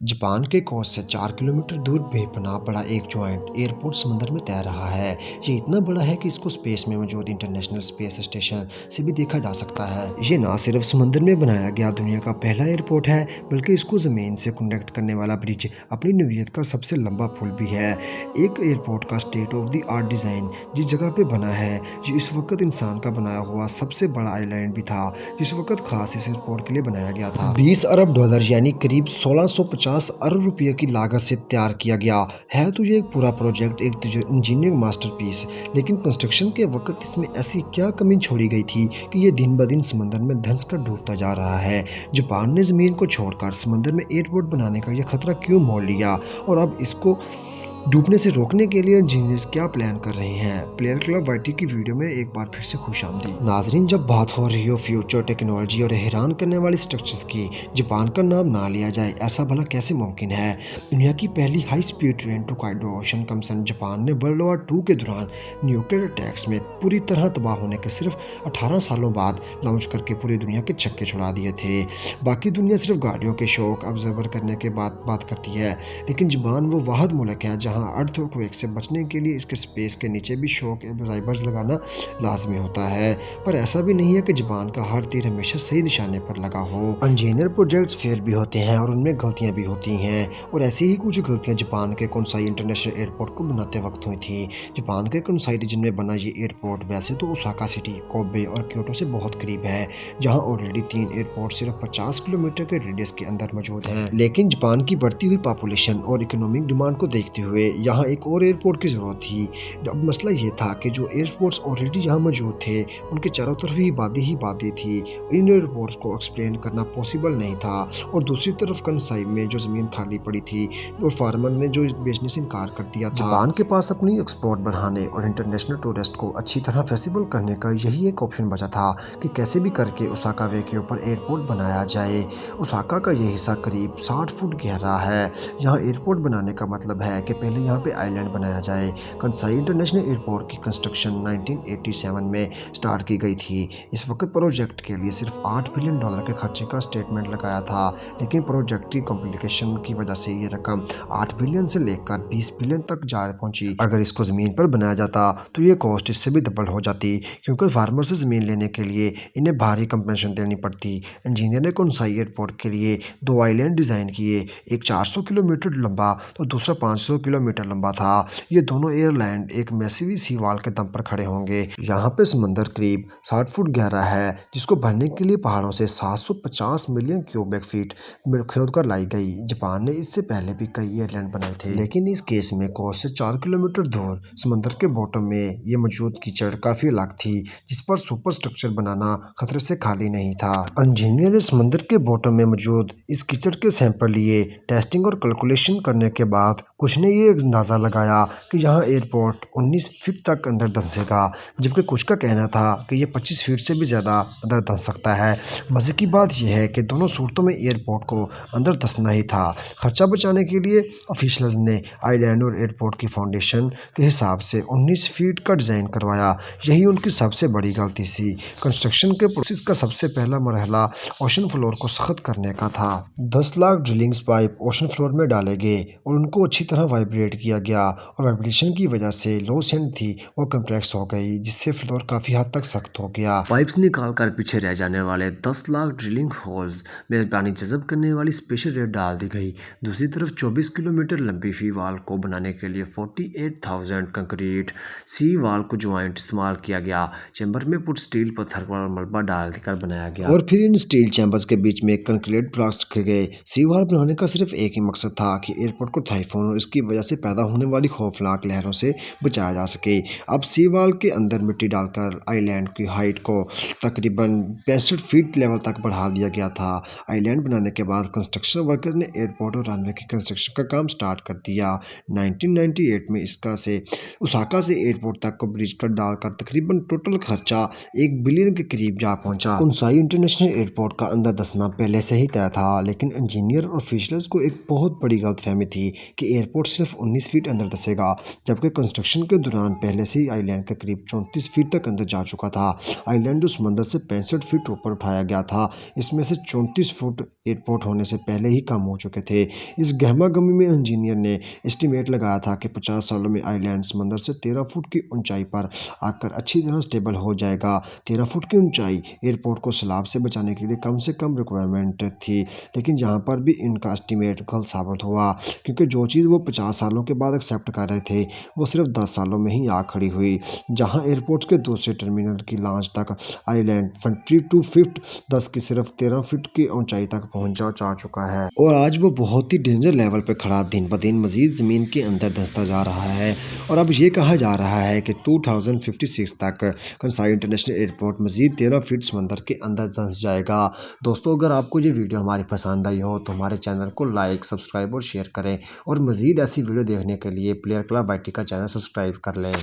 Japan के coast से 4 kilometre दूर बेपनाह पड़ा एक जॉइंट एयरपोर्ट समंदर में तैर रहा है। ये इतना बड़ा है कि इसको स्पेस में मौजूद इंटरनेशनल स्पेस स्टेशन से भी देखा जा सकता है। ये ना सिर्फ समंदर में बनाया गया दुनिया का पहला एयरपोर्ट है, बल्कि इसको ज़मीन से कनेक्ट करने वाला ब्रिज अपनी नौइयत का सबसे लंबा पुल भी है। एक एयरपोर्ट का state of the art design जिस जगह पे बना है, ये इस वक्त इंसान का बनाया हुआ सबसे बड़ा आइलैंड भी था, जिस वक्त खास इस एयरपोर्ट के लिए बनाया गया था। 20 अरब डॉलर यानी करीब 1650 अरब रुपये की लागत से तैयार किया गया है। तो ये एक पूरा प्रोजेक्ट एक इंजीनियरिंग मास्टरपीस, लेकिन कंस्ट्रक्शन के वक्त इसमें ऐसी क्या कमी छोड़ी गई थी कि ये दिन ब दिन समंदर में धंस कर डूबता जा रहा है। जापान ने ज़मीन को छोड़कर समंदर में एयरपोर्ट बनाने का यह खतरा क्यों मोल लिया, और अब इसको डूबने से रोकने के लिए इंजीनियर्स क्या प्लान कर रहे हैं। प्लेयर क्लब वाईटी की वीडियो में एक बार फिर से खुशामदीद। नाजरीन, जब बात हो रही हो फ्यूचर टेक्नोलॉजी और हैरान करने वाली स्ट्रक्चर्स की, जापान का नाम ना लिया जाए ऐसा भला कैसे मुमकिन है। दुनिया की पहली हाई स्पीड ट्रेन टोकाइडो शिनकनसेन जापान ने वर्ल्ड वॉर 2 के दौरान न्यूक्लियर अटैक्स में पूरी तरह तबाह होने के सिर्फ 18 सालों बाद लॉन्च करके पूरी दुनिया के छक्के छुड़ा दिए थे। बाकी दुनिया सिर्फ गाड़ियों के शौक ऑब्जर्वर करने के बाद बात करती है, लेकिन जापान वो वाहिद मुल्क है जहाँ अर्थक्वेक से बचने के लिए इसके स्पेस के नीचे भी शॉक एब्जॉर्बर्स लगाना लाजमी होता है। पर ऐसा भी नहीं है कि जापान का हर तीर हमेशा सही निशाने पर लगा हो। इंजीनियर प्रोजेक्ट्स फेल भी होते हैं और उनमें गलतियां भी होती हैं, और ऐसी ही कुछ गलतियां जापान के कोनसाई इंटरनेशनल एयरपोर्ट को बनाते वक्त हुई थी। जापान के कोनसाई रीजन में बना ये एयरपोर्ट वैसे तो ओसाका सिटी, कोबे और क्योटो से बहुत करीब है, जहां ऑलरेडी 3 एयरपोर्ट सिर्फ 50 किलोमीटर के रेडियस के अंदर मौजूद हैं। लेकिन जापान की बढ़ती हुई पॉपुलेशन और इकोनॉमिक डिमांड को देखते हुए यहाँ एक और एयरपोर्ट की ज़रूरत थी। अब मसला ये था कि जो एयरपोर्ट्स ऑलरेडी यहाँ मौजूद थे उनके चारों तरफ ही आबादी थी। इन एयरपोर्ट्स को एक्सप्लेन करना पॉसिबल नहीं था, और दूसरी तरफ कंसाई में जो ज़मीन खाली पड़ी थी और फार्मर ने जो बेचने से इनकार कर दिया था। जापान के पास अपनी एक्सपोर्ट बढ़ाने और इंटरनेशनल टूरिस्ट को अच्छी तरह फेसिबल करने का यही एक ऑप्शन बचा था कि कैसे भी करके ओसाका वे के ऊपर एयरपोर्ट बनाया जाए। ओसाका का ये हिस्सा करीब 60 फुट गहरा है। यहाँ एयरपोर्ट बनाने का मतलब है कि पहले यहाँ पे आइलैंड बनाया जाए। कंसाई इंटरनेशनल एयरपोर्ट की कंस्ट्रक्शन 1987 में स्टार्ट की गई थी। इस वक्त प्रोजेक्ट के लिए सिर्फ $8 बिलियन के खर्चे का स्टेटमेंट लगाया था, लेकिन प्रोजेक्ट की कॉम्प्लिकेशन की वजह से ये रकम 8 बिलियन से लेकर 20 बिलियन तक जा पहुंची। अगर इसको ज़मीन पर बनाया जाता तो ये कॉस्ट इससे भी डबल हो जाती, क्योंकि फार्मर से ज़मीन लेने के लिए इन्हें भारी कंपनसेशन देनी पड़ती। इंजीनियर ने कंसाई एयरपोर्ट के लिए 2 आइलैंड डिज़ाइन किए, एक 400 किलोमीटर लंबा तो दूसरा 500 किलोमीटर लंबा था। ये दोनों एयरलैंड एक मैसिव सी वाल के दम पर खड़े होंगे। यहाँ पे समंदर करीब 60 फुट गहरा है, जिसको भरने के लिए पहाड़ों से 750 मिलियन क्यूबिक फीट खोद कर लाई गई। जापान ने इससे पहले भी कई एयरलैंड बनाए थे, लेकिन इस केस में कोस्ट से 4 किलोमीटर दूर समंदर के बॉटम में ये मौजूद कीचड़ काफी अलग थी, जिस पर सुपर स्ट्रक्चर बनाना खतरे से खाली नहीं था। इंजीनियर ने समंदर के बॉटम में मौजूद इस कीचड़ के सैंपल लिए, टेस्टिंग और कैलकुलेशन करने के बाद कुछ ने ये अंदाज़ा लगाया कि यहाँ एयरपोर्ट 19 फीट तक अंदर धंसेगा, जबकि कुछ का कहना था कि ये 25 फीट से भी ज़्यादा अंदर धंस सकता है। मज़े की बात यह है कि दोनों सूरतों में एयरपोर्ट को अंदर धंसना ही था। खर्चा बचाने के लिए ऑफिशियल्स ने आइलैंड और एयरपोर्ट की फाउंडेशन के हिसाब से 19 फीट का डिज़ाइन करवाया। यही उनकी सबसे बड़ी गलती थी। कंस्ट्रक्शन के प्रोसेस का सबसे पहला मरहला ओशन फ्लोर को सख्त करने का था। 10 लाख ड्रिलिंग्स पाइप ओशन फ्लोर में डाले गए और उनको अच्छी तरह वाइब्रेट किया गया, और वाइब्रेशन की वजह से लो सेंड थी वो कंप्रेस हो गई, जिससे फ्लोर काफ़ी हद तक सख्त हो गया। पाइप्स निकाल कर पीछे रह जाने वाले 10 लाख ड्रिलिंग होल्स में पानी जज़ब करने वाली स्पेशल रेत डाल दी गई। दूसरी तरफ 24 किलोमीटर लंबी फी वाल को बनाने के लिए 48,000 कंक्रीट सी वाल को ज्वाइंट इस्तेमाल किया गया। चैम्बर में पुट स्टील पत्थर और मलबा डाल कर बनाया गया, और फिर इन स्टील चैम्बर्स के बीच में कंक्रीट ब्लॉक्स रखे गए। सी वाल बनाने का सिर्फ एक ही मकसद था कि एयरपोर्ट को टाइफून और इसकी वजह से पैदा होने वाली खौफनाक लहरों से बचाया जा सके। अब सी वाल के अंदर मिट्टी डालकर आइलैंड की हाइट को तकरीबन 65 फीट लेवल तक बढ़ा दिया गया था। आइलैंड बनाने के बाद कंस्ट्रक्शन वर्कर्स ने एयरपोर्ट और रनवे की कंस्ट्रक्शन का काम स्टार्ट कर दिया। 1998 में इसका से ओसाका से एयरपोर्ट तक को ब्रिज कर डालकर तकरीबन टोटल खर्चा 1 बिलियन के करीब जा पहुंचा। कंसाई इंटरनेशनल एयरपोर्ट का अंदर धंसना पहले से ही तय था, लेकिन इंजीनियर और ऑफिशियल्स को एक बहुत बड़ी गलतफहमी थी कि एयरपोर्ट सिर्फ सिर्फ 19 फीट अंदर धंसेगा, जबकि कंस्ट्रक्शन के दौरान पहले से ही आइलैंड के करीब 34 फीट तक अंदर जा चुका था। आइलैंड उस मंदिर से 65 फीट ऊपर उठाया गया था। इसमें से 34 फुट एयरपोर्ट होने से पहले ही कम हो चुके थे। इस गहमा-गहमी में इंजीनियर ने एस्टीमेट लगाया था कि 50 सालों में आइलैंड समंदर से 13 फुट की ऊंचाई पर आकर अच्छी तरह स्टेबल हो जाएगा। 13 फुट की ऊंचाई एयरपोर्ट को सैलाब से बचाने के लिए कम से कम रिक्वायरमेंट थी, लेकिन यहाँ पर भी इनका एस्टीमेट गलत साबित हुआ, क्योंकि जो चीज़ वो 50 सालों के बाद एक्सेप्ट कर रहे थे वो सिर्फ 10 सालों में ही आ खड़ी हुई। जहाँ एयरपोर्ट के दूसरे टर्मिनल की लॉन्च तक आइलैंड 22 फीट 10 की सिर्फ 13 फीट की ऊंचाई तक पहुंचा जा चुका है और आज वो बहुत ही डेंजर लेवल पे खड़ा दिन ब दिन मजीद ज़मीन के अंदर धंसता जा रहा है। और अब ये कहा जा रहा है कि 2056 तक कंसाई इंटरनेशनल एयरपोर्ट मजीद 13 फीट समंदर के अंदर धंस जाएगा। दोस्तों, अगर आपको ये वीडियो हमारी पसंद आई हो तो हमारे चैनल को लाइक, सब्सक्राइब और शेयर करें और मजीद ऐसी वीडियो देखने के लिए प्लेयर क्लब YT का चैनल सब्सक्राइब कर लें।